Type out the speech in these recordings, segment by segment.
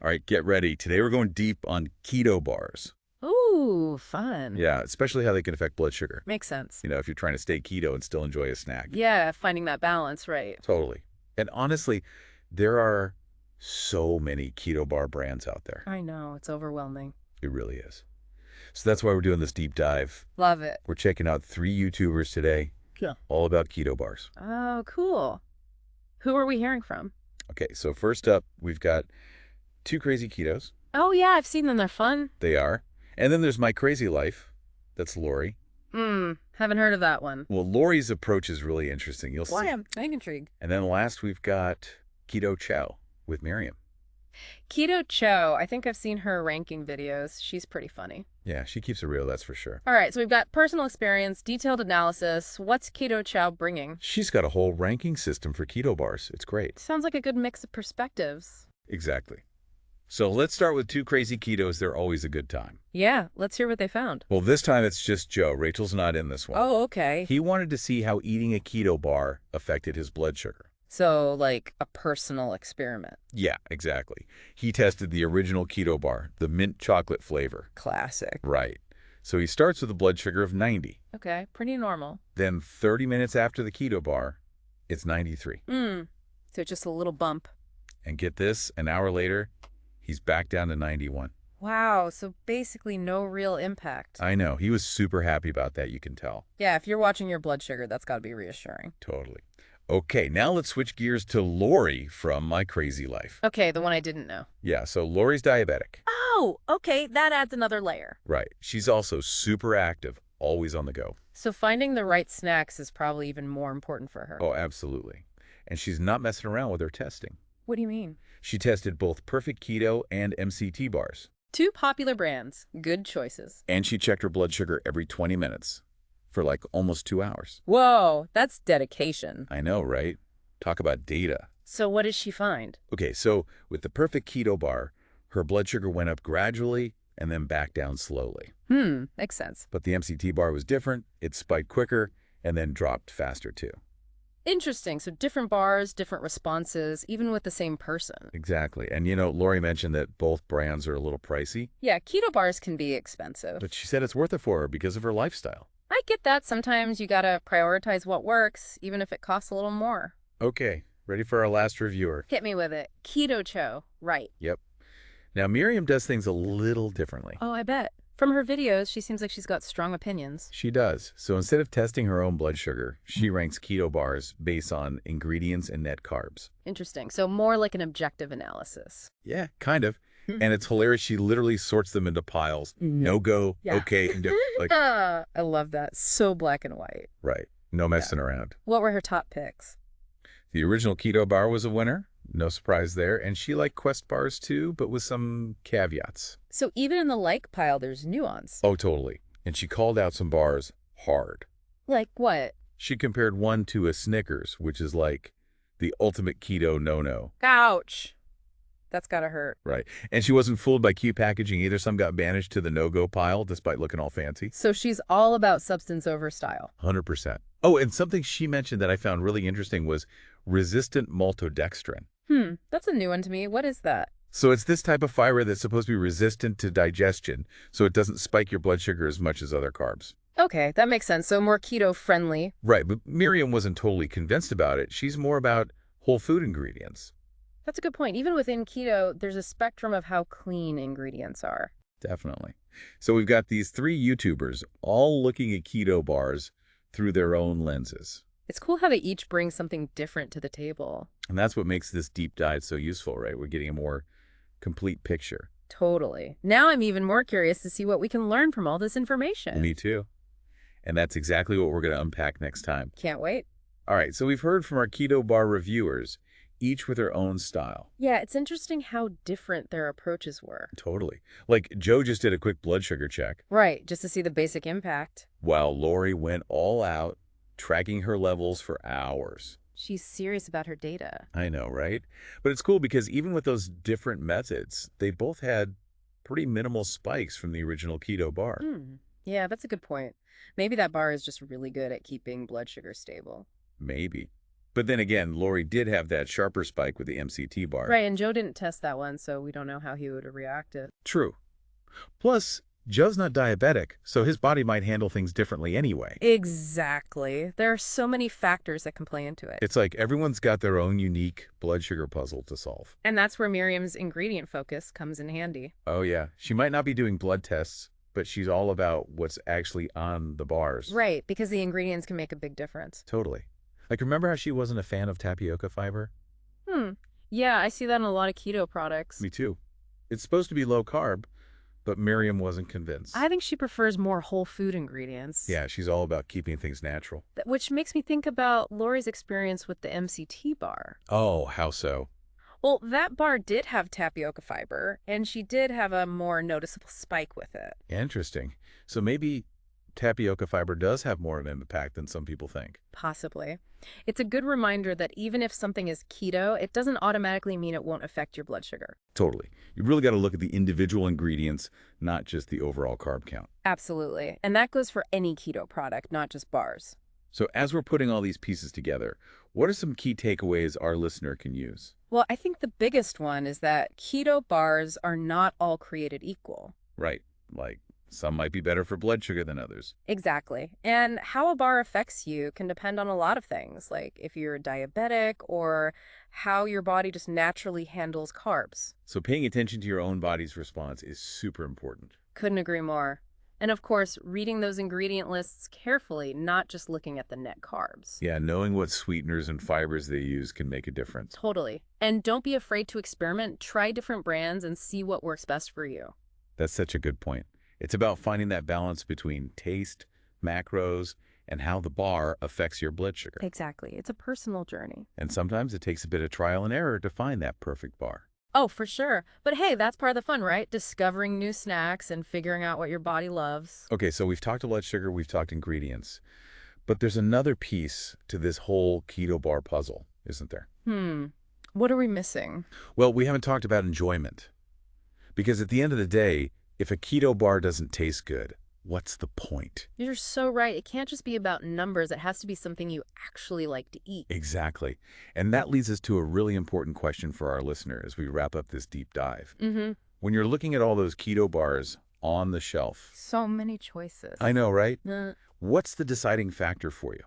All right, get ready. Today we're going deep on keto bars. Ooh, fun. Yeah, especially how they can affect blood sugar. Makes sense. If you're trying to stay keto and still enjoy a snack. Yeah, finding that balance, right. Totally. And honestly, there are so many keto bar brands out there. I know, it's overwhelming. It really is. So that's why we're doing this deep dive. Love it. We're checking out 3 YouTubers today, Yeah. all about keto bars. Oh, cool. Who are we hearing from? Okay, so first up, we've got 2 Crazy Ketos. Oh, yeah, I've seen them. They're fun. They are. And then there's My Crazy Life. That's Lori. Haven't heard of that one. Well, Lori's approach is really interesting. You'll see. Why? I'm intrigued. And then last, we've got Keto Chow with Miriam. Keto Chow. I think I've seen her ranking videos. She's pretty funny. Yeah, she keeps it real, that's for sure. All right, so we've got personal experience, detailed analysis. What's Keto Chow bringing? She's got a whole ranking system for keto bars. It's great. Sounds like a good mix of perspectives. Exactly. So let's start with 2 Crazy Ketos. They're always a good time. Yeah, let's hear what they found. Well, this time it's just Joe. Rachel's not in this one. Oh, okay. He wanted to see how eating a keto bar affected his blood sugar. So, like a personal experiment. Yeah, exactly. He tested the original keto bar, the mint chocolate flavor. Classic. Right. So he starts with a blood sugar of 90. Okay, pretty normal. Then 30 minutes after the keto bar, it's 93. So just a little bump. And get this, an hour later, he's back down to 91. Wow, so basically no real impact. I know. He was super happy about that, you can tell. Yeah, if you're watching your blood sugar, that's got to be reassuring. Totally. Okay, now let's switch gears to Lori from My Crazy Life. Okay, the one I didn't know. Yeah, so Lori's diabetic. Oh, okay, that adds another layer. Right. She's also super active, always on the go. So finding the right snacks is probably even more important for her. Oh, absolutely. And she's not messing around with her testing. What do you mean? She tested both Perfect Keto and MCT bars. 2 popular brands. Good choices. And she checked her blood sugar every 20 minutes for like almost 2 hours. Whoa, that's dedication. I know, right? Talk about data. So what did she find? Okay, so with the Perfect Keto bar, her blood sugar went up gradually and then back down slowly. Makes sense. But the MCT bar was different. It spiked quicker and then dropped faster too. Interesting. So different bars, different responses, even with the same person. Exactly. And Lori mentioned that both brands are a little pricey. Yeah, keto bars can be expensive. But she said it's worth it for her because of her lifestyle. I get that. Sometimes you gotta prioritize what works, even if it costs a little more. Okay, ready for our last reviewer. Hit me with it. Keto Chow. Right. Yep. Now, Miriam does things a little differently. Oh, I bet. From her videos, she seems like she's got strong opinions. She does. So instead of testing her own blood sugar, she ranks keto bars based on ingredients and net carbs. Interesting. So more like an objective analysis. Yeah, kind of. And it's hilarious. She literally sorts them into piles. No go, Yeah. okay, and like, I love that. So black and white. right. No messing around. What were her top picks? The original keto bar was a winner. No surprise there. And she liked Quest bars too, but with some caveats. So even in the like pile, there's nuance. Oh, totally. And she called out some bars hard. Like what? She compared one to a Snickers, which is like the ultimate keto no-no. Ouch. That's gotta hurt. Right. And she wasn't fooled by cute packaging either. Some got banished to the no-go pile despite looking all fancy. So she's all about substance over style. 100%. Oh, and something she mentioned that I found really interesting was resistant maltodextrin. That's a new one to me. What is that? So it's this type of fiber that's supposed to be resistant to digestion, so it doesn't spike your blood sugar as much as other carbs. Okay, that makes sense. So more keto friendly. Right, but Miriam wasn't totally convinced about it. She's more about whole food ingredients. That's a good point. Even within keto, there's a spectrum of how clean ingredients are. Definitely. So we've got these 3 YouTubers all looking at keto bars through their own lenses. It's cool how they each bring something different to the table. And that's what makes this deep dive so useful, right? We're getting a more complete picture. Totally. Now I'm even more curious to see what we can learn from all this information. Me too. And that's exactly what we're going to unpack next time. Can't wait. All right, so we've heard from our keto bar reviewers, each with their own style. Yeah, it's interesting how different their approaches were. Totally. Like Joe just did a quick blood sugar check, Right, just to see the basic impact. while Lori went all out, tracking her levels for hours. She's serious about her data. I know, right? But it's cool because even with those different methods, they both had pretty minimal spikes from the original keto bar. Yeah, that's a good point. Maybe that bar is just really good at keeping blood sugar stable. Maybe. But then again, Lori did have that sharper spike with the MCT bar. Right, and Joe didn't test that one, so we don't know how he would have reacted. True. Plus, Joe's not diabetic, so his body might handle things differently anyway. Exactly. There are so many factors that can play into it. It's like everyone's got their own unique blood sugar puzzle to solve. And that's where Miriam's ingredient focus comes in handy. Oh, yeah. She might not be doing blood tests, but she's all about what's actually on the bars. Right, because the ingredients can make a big difference. Totally. Like, remember how she wasn't a fan of tapioca fiber? Yeah, I see that in a lot of keto products. Me too. It's supposed to be low carb, but Miriam wasn't convinced. I think she prefers more whole food ingredients. Yeah, she's all about keeping things natural. Which makes me think about Lori's experience with the MCT bar. Oh, how so? Well, that bar did have tapioca fiber, and she did have a more noticeable spike with it. Interesting. So maybe tapioca fiber does have more of an impact than some people think. Possibly. It's a good reminder that even if something is keto, it doesn't automatically mean it won't affect your blood sugar. Totally. You really got to look at the individual ingredients, not just the overall carb count. Absolutely. And that goes for any keto product, not just bars. So as we're putting all these pieces together, what are some key takeaways our listener can use? Well, I think the biggest one is that keto bars are not all created equal. Right. Like some might be better for blood sugar than others. Exactly. And how a bar affects you can depend on a lot of things, like if you're diabetic or how your body just naturally handles carbs. So paying attention to your own body's response is super important. Couldn't agree more. And of course, reading those ingredient lists carefully, not just looking at the net carbs. Yeah, knowing what sweeteners and fibers they use can make a difference. Totally. And don't be afraid to experiment. Try different brands and see what works best for you. That's such a good point. It's about finding that balance between taste, macros, and how the bar affects your blood sugar. Exactly. It's a personal journey. And sometimes it takes a bit of trial and error to find that perfect bar. Oh, for sure. But hey, that's part of the fun, right? Discovering new snacks and figuring out what your body loves. Okay, so we've talked blood sugar, we've talked ingredients, but there's another piece to this whole keto bar puzzle, isn't there? What are we missing? Well, we haven't talked about enjoyment. Because at the end of the day, if a keto bar doesn't taste good, what's the point? You're so right. It can't just be about numbers. It has to be something you actually like to eat. Exactly. And that leads us to a really important question for our listener as we wrap up this deep dive. When you're looking at all those keto bars on the shelf. So many choices. I know, right? Uh, What's the deciding factor for you?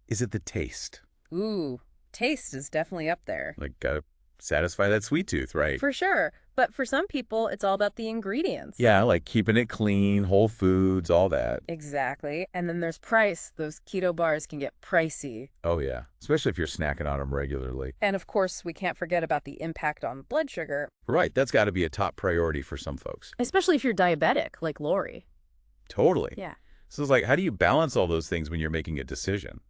Is it the taste? Ooh, taste is definitely up there. Like, gotta satisfy that sweet tooth, right? For sure. But for some people, it's all about the ingredients. Yeah, like keeping it clean, whole foods, all that. Exactly. And then there's price. Those keto bars can get pricey. Oh, yeah. Especially if you're snacking on them regularly. And of course, we can't forget about the impact on blood sugar, Right. That's got to be a top priority for some folks. especially if you're diabetic, like Lori. Totally. Yeah. So it's like, how do you balance all those things when you're making a decision?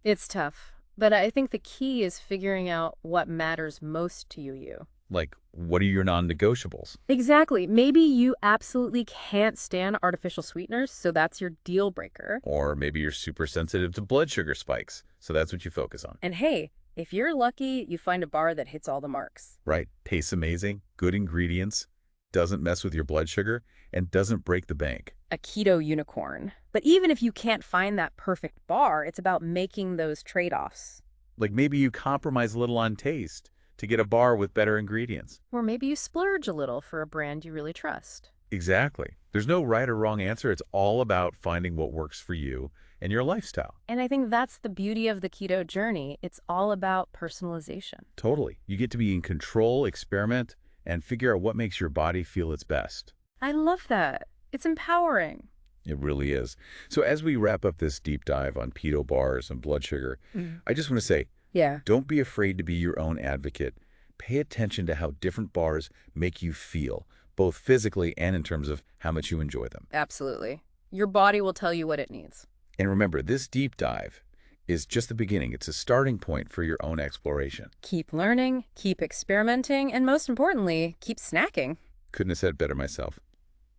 It's tough. But I think the key is figuring out what matters most to you. Like, what are your non-negotiables? Exactly. Maybe you absolutely can't stand artificial sweeteners, so that's your deal breaker. Or maybe you're super sensitive to blood sugar spikes, so that's what you focus on. And hey, if you're lucky, you find a bar that hits all the marks. Right. Tastes amazing, good ingredients, doesn't mess with your blood sugar, and doesn't break the bank. A keto unicorn. But even if you can't find that perfect bar, it's about making those trade-offs. Like maybe you compromise a little on taste to get a bar with better ingredients. Or maybe you splurge a little for a brand you really trust. Exactly. There's no right or wrong answer. It's all about finding what works for you and your lifestyle. And I think that's the beauty of the keto journey. It's all about personalization. Totally. You get to be in control, experiment, and figure out what makes your body feel its best. I love that. It's empowering. It really is. So as we wrap up this deep dive on keto bars and blood sugar, I just want to say, Yeah. don't be afraid to be your own advocate. Pay attention to how different bars make you feel, both physically and in terms of how much you enjoy them. Absolutely. Your body will tell you what it needs. And remember, this deep dive is just the beginning. It's a starting point for your own exploration. Keep learning, keep experimenting, and most importantly, keep snacking. Couldn't have said better myself.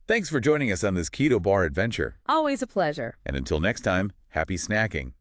Thanks for joining us on this keto bar adventure. Always a pleasure. And until next time, happy snacking.